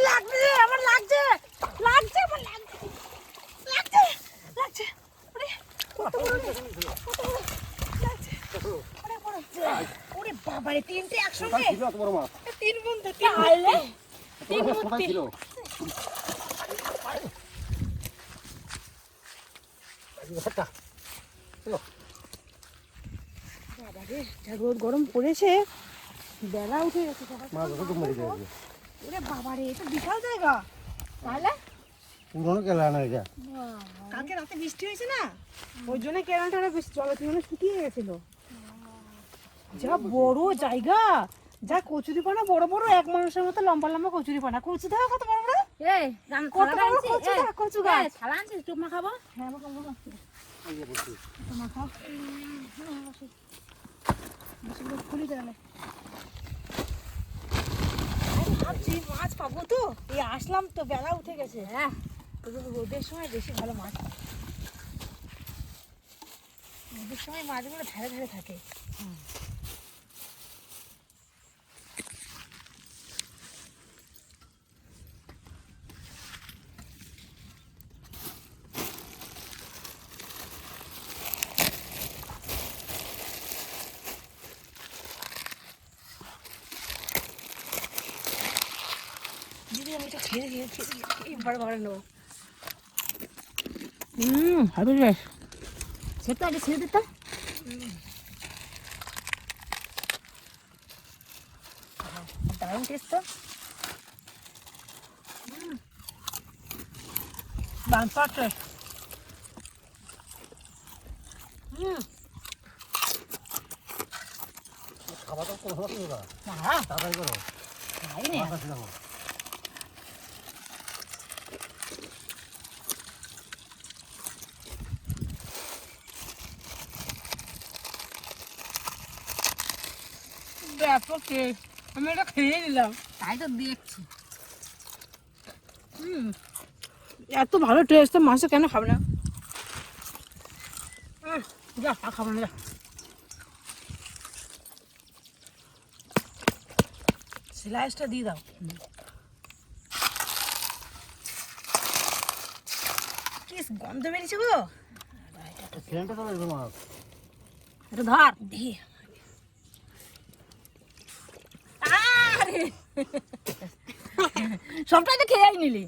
লাগছে আমার লাগছে লাগছে আমার লাগছে লাগছে লাগছে ওরে কত বড় কত বড় লাগছে ওরে বড় ওরে বাবা রে তিনটে একসঙ্গে ছিল এত বড় মাছ তিন বন্ধু তিন আইলে তিন কোথায় ছিল বাবা রে যা রোদ গরম পড়েছে বেলা উঠে গেছে মাছ তো মরে যাবে ওরে বাবা রে এটা বিশাল জায়গা তাহলে পুরনো কেলা না এটা কালকে রাতে বৃষ্টি হয়েছে না ওই জন্য কেরানটা বেশ জলতে শুকিয়ে গেছিল যা বড় জায়গা যা কচুরিপানা বড় বড় এক মানুষের মতো লম্বা লম্বা কচুরিপানা কচু দাও কত বড় বড় এই কত বড় কচু দাও কচু গাছ থালা আনছিস টুকমা খাবো হ্যাঁ আমাকে বলো তোমার খাও খুলি তাহলে ভাবছি মাছ পাবো তো এই আসলাম তো বেলা উঠে গেছে হ্যাঁ রোদের সময় বেশি ভালো মাছ রোদের সময় মাছগুলো ধারে ধারে থাকে দিদি আমি তো খেয়ে এবারে বাড়া নেবো হবে বেশ সেটা আগে ছেড়ে দিতাম দারুণ টেস্ট তো দারুণ টেস্ট খাবার তো কোনো হলো না না তাড়াতাড়ি করো খাইনি মাছ আছে দেখো ব্যাপক টেস্ট আমি এটা খেয়ে নিলাম তাই তো দেখছি এত ভালো টেস্ট তো মাছটা কেন খাবে না যা আর খাবো না যা স্লাইসটা দিয়ে দাও কি গন্ধ বেরিয়েছে গো সেন্টটা তো লাগবে মাছ এটা ধর দিয়ে আরে সবটাই তো খেয়ে নিলি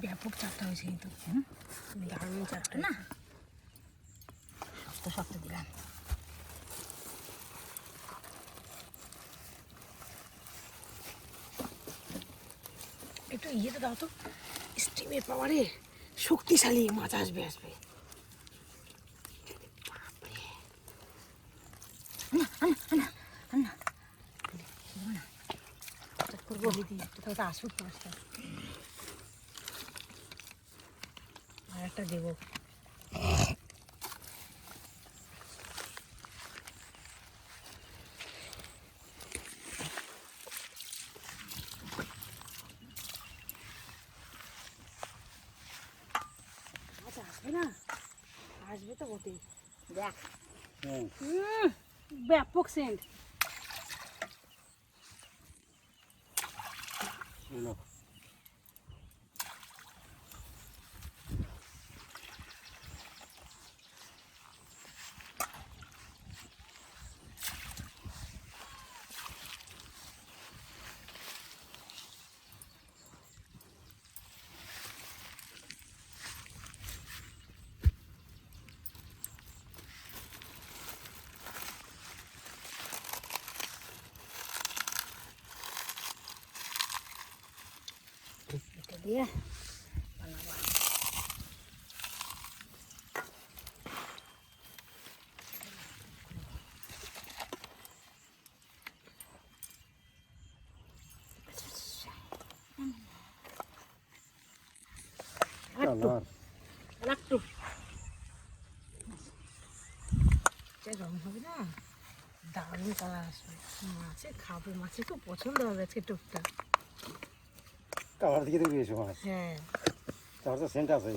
ব্যাপক চাপটা হয়েছে কিন্তু দারুণ চাপটা না শক্ত শক্ত দিলাম একটু ইয়েতে দাও তো স্টিমের পাওয়ারে শক্তিশালী মাছ আসবে আসবে করবো দিদি তো আসুক মাছটা আর একটা দেবো আচ্ছা আসবে না আসবে তো বটেই দেখ ব্যাপক সেন্ট দিয়ে একটু রং হবে না দারুণ কালার আসবে মাছে খাবে মাছে খুব পছন্দ হবে আজকে টুকটা কালার দিকে তো গিয়েছো মাছ হ্যাঁ তাহলে সেন্ট আছে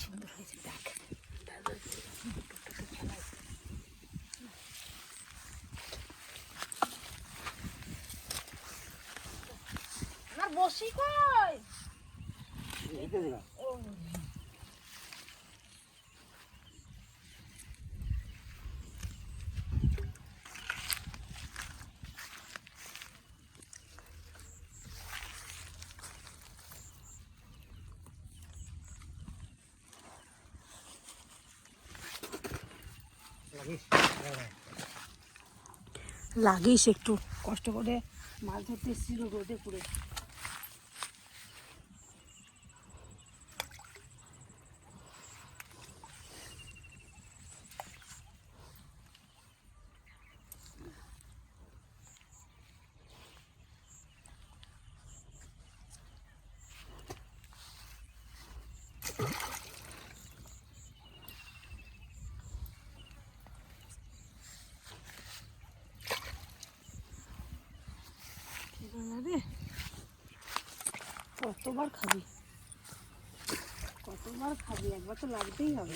সুন্দর হয়েছে দেখ। আমার বসি কই? এইটা দিলাম লাগিস একটু কষ্ট করে মাছ ধরতে এসেছিল রোদে পুড়ে। কতবার খাবি, কতবার খাবি, একবার তো লাগতেই হবে।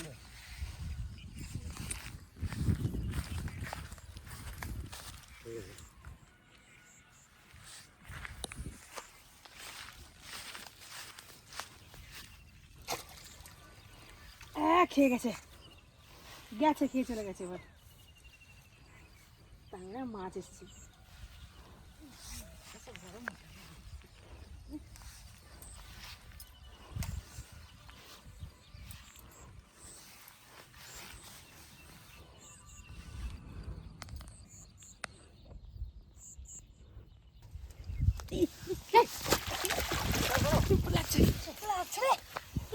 খেয়ে গেছে, গেছে, খেয়ে চলে গেছে। এবার তাহলে মাছ এসছে।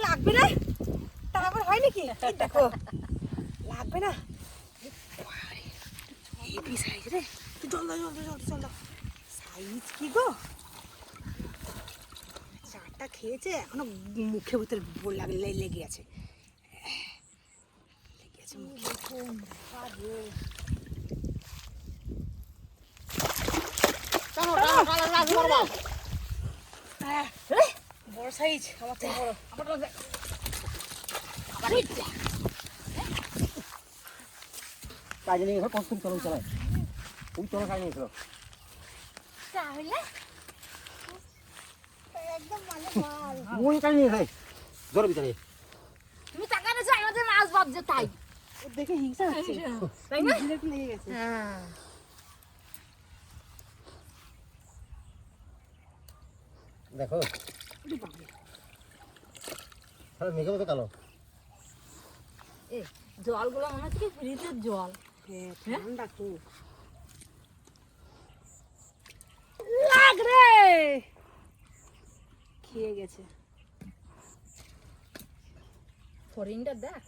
লাগবে না, তারপর হয় নাকি? দেখো লাগবে না। হেভি সাইজ রে, জল দাও, জল দাও, জল দাও, জল দাও। সাইজ কি গো, চারটা খেয়েছে, এখনো মুখে ভিতরে লেগে আছে, লেগে আছে মুখে। বড় সাইজ, আমার থেকে বড়। কাজে নিয়ে গেছিল কষ্ট চলো চালায় ওই চলো কাজে নিয়েছিল তাহলে একদম মানে মাল। ওই কাজে নিয়ে যায় জোর ভিতরে তুমি টাকা দিয়েছো আমাদের মাছ ভাবছে তাই। ও দেখে হিংসা হচ্ছে, তাই না? একটু লেগে গেছে। হ্যাঁ দেখো তাহলে মেঘে মতো কালো এ জলগুলো মনে হচ্ছে কি ফ্রিজের জল। হ্যাঁ ঠান্ডা তো। লাগ রে, খেয়ে গেছে। ফরিনটা দেখ।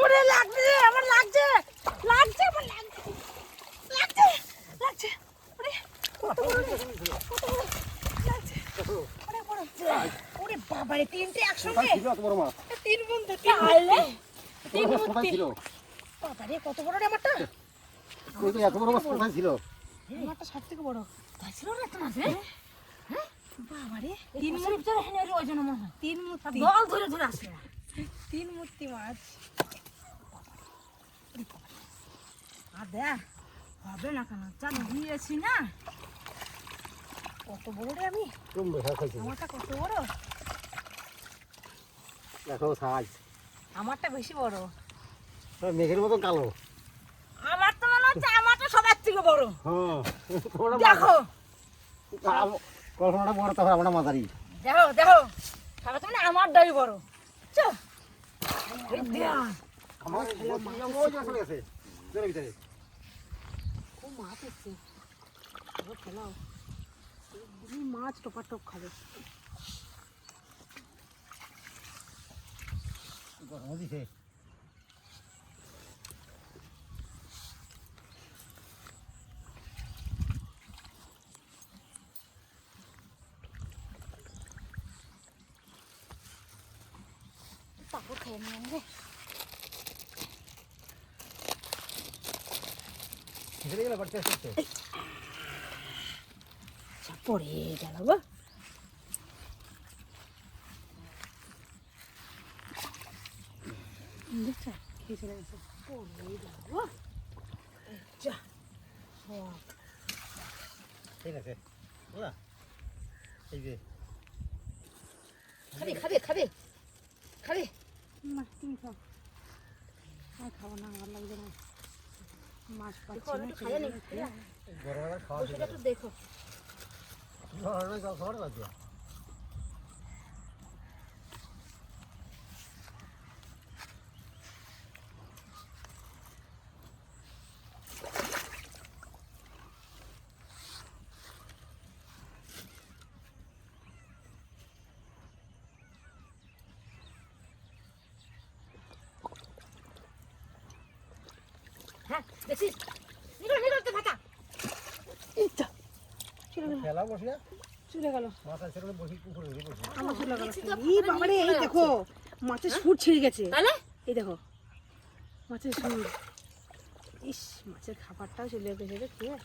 ওরে লাগছে, আমার লাগছে, লাগছে, আমার লাগছে, লাগছে, লাগছে। ওরে কত বড় রে, কত বড় লাগছে। ওরে বড়, ওরে বাবা রে, তিনটে একসঙ্গে, ছিল এত বড় মাছ তিন বন্ধু, তিন আইলে, তিন কোথায় ছিল বাবা রে, কত বড় রে আমারটা। ওই তো এত বড় মাছ কোথায় ছিল আমারটা সব থেকে বড়। তাই ছিল রে তোমার বাবা রে, তিন মিনিট ভিতরে হেনে ওই জন্য মনে হয় তিন মূর্তি, দল ধরে ধরে আসে। তিন মূর্তি মাছ। আর দেখ হবে না কেন, যা দিয়েছি না। কত বড় রে, আমি তুমি বেশা খাইছো আমারটা কত বড়। দেখো সাইজ আমারটা বেশি বড়। মেঘের মতো কালো। আমার তো মনে হচ্ছে আমারটা সবার থেকে বড়। হ্যাঁ দেখো কল্পনাটা বড়, তারপর আমরা মাঝারি। দেখো দেখো সবার তো মানে আমারটাই বড়। চ এই দেখ আমার চলে গেছে জলের ভিতরে। খুব মাছ এসছে, খেলাও মাছ টপা টপ খাবে। গরম দিছে। তারপর খেয়ে নিলাম রে। ছেড়ে গেলে বাড়তে আসছে। পড়ে গেল গো। দেখছো খেয়ে চলে গেছে, পড়ে গেল গো। যা সব ঠিক আছে বুঝা এই যে খাবে খাবে খাবে খাবে। মাছ তুমি খাও, আর খাবো না, আমার লাগবে না। মাছ দেখো পাচ্ছি না, একটু খাইয়ে নি। গরমে খাওয়া বসে একটু দেখো। গরমে খাওয়া লাগবে। হ্যাঁ দেখছিস নিকল নিকল তো ফাটা। এইটা চলে গেল, খেলা বসে চলে গেল মাথা ছেড়ে বসে পুকুরে বসে। আমার চলে গেল। দেখছি তো, এই পুরো বাবারে, নিয়ে এই চলে দেখো মাছের সুর ছিঁড়ে গেছে। তাহলে এই দেখো মাছের সুর। ইস, মাছের খাবারটাও চলে গেছে রে খেয়ে।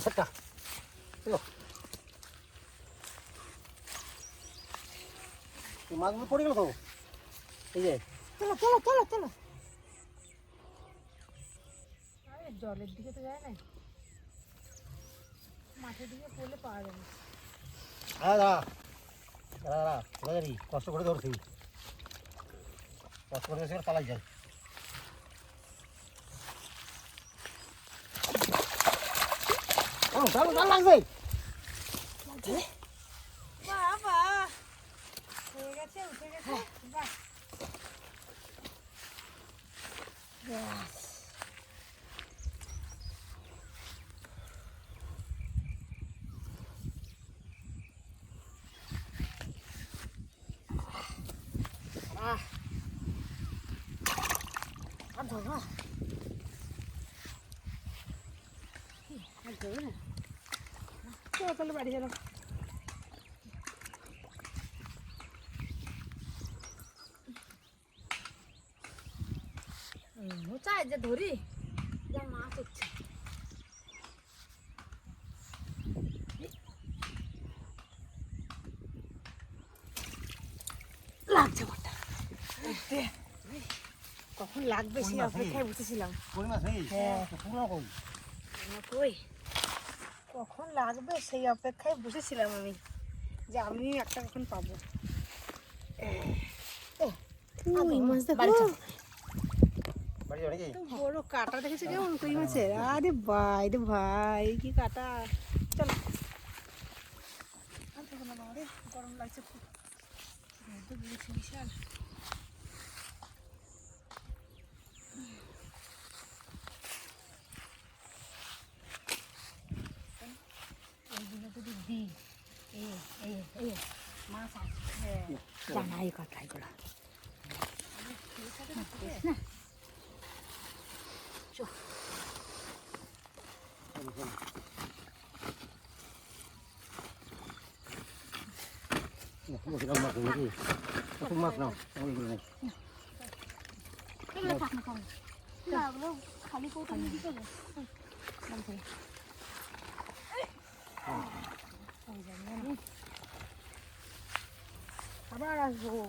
একটা মাছগুলো পড়ে গেল তো। এই যে চলো চলো চলো চলো। আরে জলের দিকে তো যায় না, মাঠের দিকে পড়লে পাওয়া যাবে। কষ্ট করে ধরছি, কষ্ট করে ধরছি, পালাই যায়। লাগবে বাবা হয়ে গেছে, উঠে গেছে। বাহ, আর ধরো আর দেবে না। চলো তাহলে বাড়ি চলো। চাই যে ধরি যা মাছ হচ্ছে। লাগছে বড়টা, কখন লাগবে সেই অপেক্ষায় বসেছিলাম। কই মাছ নেই? হ্যাঁ। পুরো কই? কই কখন লাগবে সেই অপেক্ষায় বসেছিলাম আমি, যে আমি একটা কখন পাবো। কই মাছ বাড়ি দেখো, চল। বাড়ি যাবে নাকি? বড় কাটা দেখেছো কেমন কই মাছের। আরে ভাই রে ভাই, কি কাটা। চলো আর দেখো না বাবা রে, গরম লাগছে খুব, রোদে দিয়েছে বিশাল। এইগুলো যদি দিই, এই মাছ আছে। হ্যাঁ জানাই কাটাই করা না, বসে মাছ নাকি? কত মাছ নাও? ওইগুলো নেই। খালি কৌটো নিয়ে দিতে হবে আবার আসবো